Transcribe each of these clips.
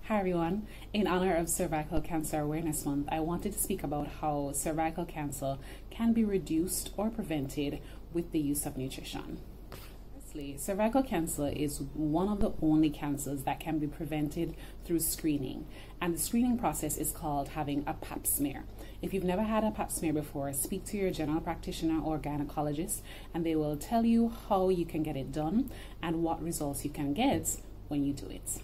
Hi everyone, in honor of Cervical Cancer Awareness Month, I wanted to speak about how cervical cancer can be reduced or prevented with the use of nutrition. Firstly, cervical cancer is one of the only cancers that can be prevented through screening, and the screening process is called having a PAP smear. If you've never had a PAP smear before, speak to your general practitioner or gynecologist and they will tell you how you can get it done and what results you can get when you do it.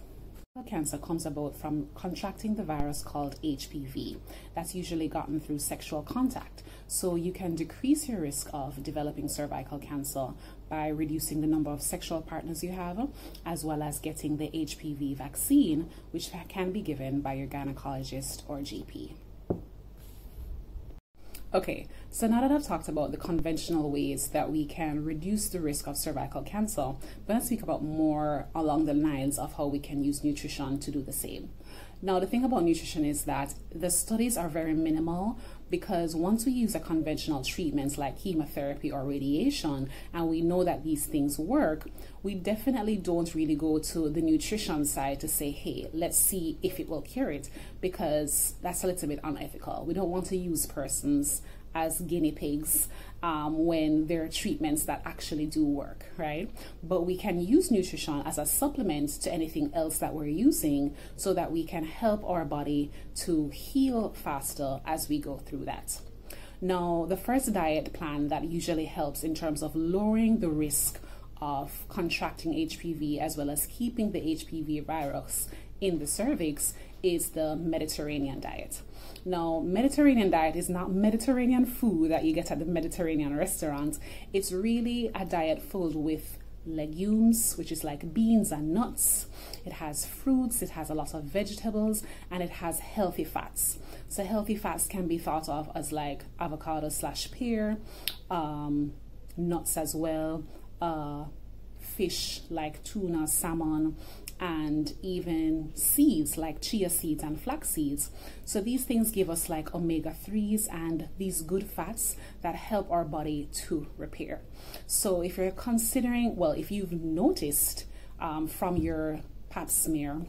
Cancer comes about from contracting the virus called HPV. That's usually gotten through sexual contact. So you can decrease your risk of developing cervical cancer by reducing the number of sexual partners you have, as well as getting the HPV vaccine, which can be given by your gynecologist or GP. Okay, so now that I've talked about the conventional ways that we can reduce the risk of cervical cancer, I'm going to speak about more along the lines of how we can use nutrition to do the same. Now, the thing about nutrition is that the studies are very minimal because once we use a conventional treatments like chemotherapy or radiation and we know that these things work, we definitely don't really go to the nutrition side to say, hey, let's see if it will cure it, because that's a little bit unethical. We don't want to use persons as guinea pigs when there are treatments that actually do work, right? But we can use nutrition as a supplement to anything else that we're using so that we can help our body to heal faster as we go through that. Now, the first diet plan that usually helps in terms of lowering the risk of contracting HPV as well as keeping the HPV virus in the cervix is the Mediterranean diet. Now, Mediterranean diet is not Mediterranean food that you get at the Mediterranean restaurant. It's really a diet filled with legumes, which is like beans and nuts. It has fruits, it has a lot of vegetables, and it has healthy fats. So healthy fats can be thought of as like avocado / pear, nuts as well, fish like tuna, salmon, and even seeds like chia seeds and flax seeds. So these things give us like omega-3s and these good fats that help our body to repair. So if you're considering, well, if you've noticed from your PAP smear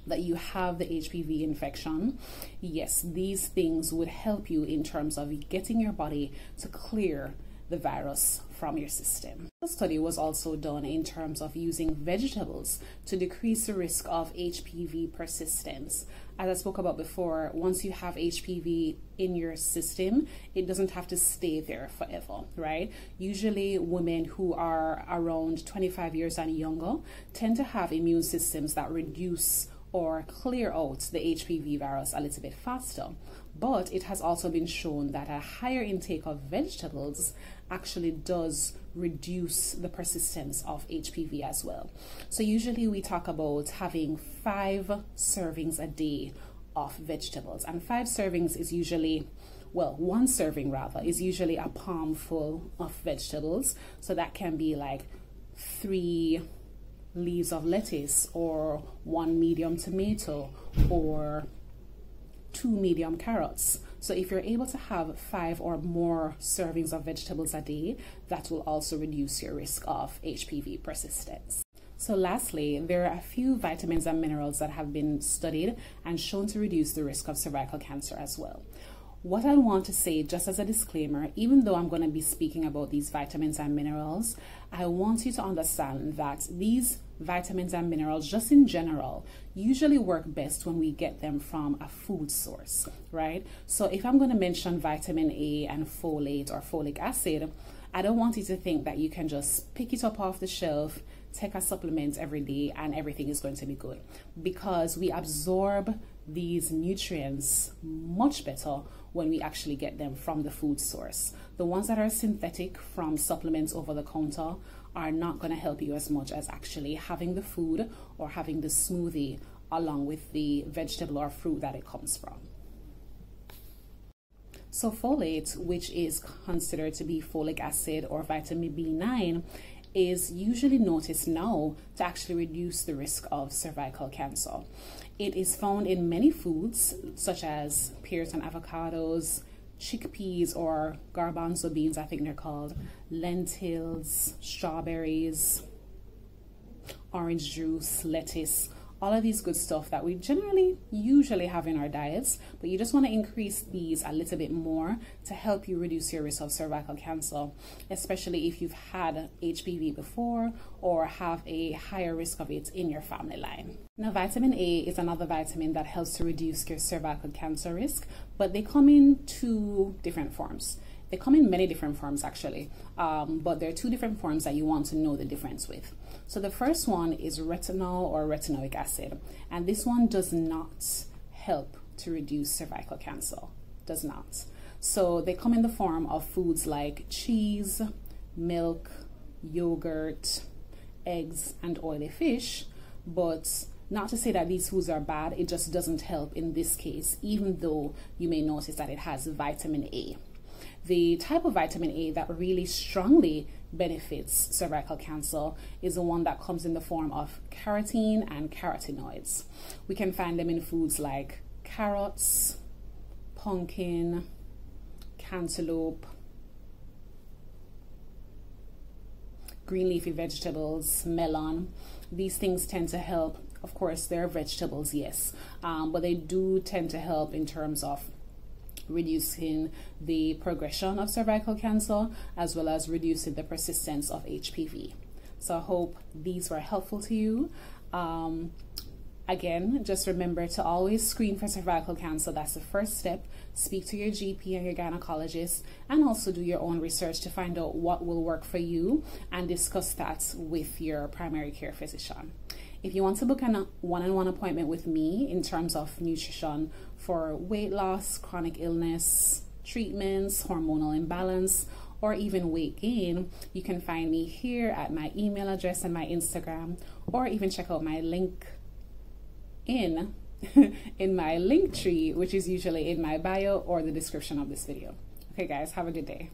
that you have the HPV infection, yes, these things would help you in terms of getting your body to clear the virus from your system. The study was also done in terms of using vegetables to decrease the risk of HPV persistence. As I spoke about before, once you have HPV in your system, it doesn't have to stay there forever, right? Usually women who are around 25 years and younger tend to have immune systems that reduce or clear out the HPV virus a little bit faster. But it has also been shown that a higher intake of vegetables actually does reduce the persistence of HPV as well. So usually we talk about having 5 servings a day of vegetables, and 5 servings is usually, well, 1 serving rather is usually a palmful of vegetables. So that can be like 3 leaves of lettuce or 1 medium tomato or 2 medium carrots. So if you're able to have 5 or more servings of vegetables a day, that will also reduce your risk of HPV persistence. So lastly, there are a few vitamins and minerals that have been studied and shown to reduce the risk of cervical cancer as well. What I want to say, just as a disclaimer, even though I'm going to be speaking about these vitamins and minerals, I want you to understand that these vitamins and minerals, just in general, usually work best when we get them from a food source, right? So if I'm going to mention vitamin A and folate or folic acid, I don't want you to think that you can just pick it up off the shelf, take a supplement every day, and everything is going to be good, because we absorb these nutrients much better when we actually get them from the food source. The ones that are synthetic from supplements over the counter are not going to help you as much as actually having the food or having the smoothie along with the vegetable or fruit that it comes from. So folate, which is considered to be folic acid or vitamin B9, is usually noticed now to actually reduce the risk of cervical cancer. It is found in many foods such as pears and avocados, chickpeas or garbanzo beans, I think they're called, lentils, strawberries, orange juice, lettuce. all of these good stuff that we usually have in our diets, but you just want to increase these a little bit more to help you reduce your risk of cervical cancer, especially if you've had HPV before or have a higher risk of it in your family line. Now, vitamin A is another vitamin that helps to reduce your cervical cancer risk, but they come in two different forms. They come in many different forms actually, but there are two different forms that you want to know the difference with. So the first one is retinol or retinoic acid, and this one does not help to reduce cervical cancer, does not. So they come in the form of foods like cheese, milk, yogurt, eggs, and oily fish, but not to say that these foods are bad, it just doesn't help in this case, even though you may notice that it has vitamin A. The type of vitamin A that really strongly benefits cervical cancer is the one that comes in the form of carotene and carotenoids. We can find them in foods like carrots, pumpkin, cantaloupe, green leafy vegetables, melon. These things tend to help. Of course, they're vegetables, yes, but they do tend to help in terms of reducing the progression of cervical cancer as well as reducing the persistence of HPV. So I hope these were helpful to you. Again, just remember to always screen for cervical cancer. That's the first step. Speak to your GP and your gynecologist, and also do your own research to find out what will work for you and discuss that with your primary care physician. If you want to book a one-on-one appointment with me in terms of nutrition for weight loss, chronic illness, treatments, hormonal imbalance, or even weight gain, you can find me here at my email address and my Instagram, or even check out my link in my link tree, which is usually in my bio or the description of this video. Okay guys, have a good day.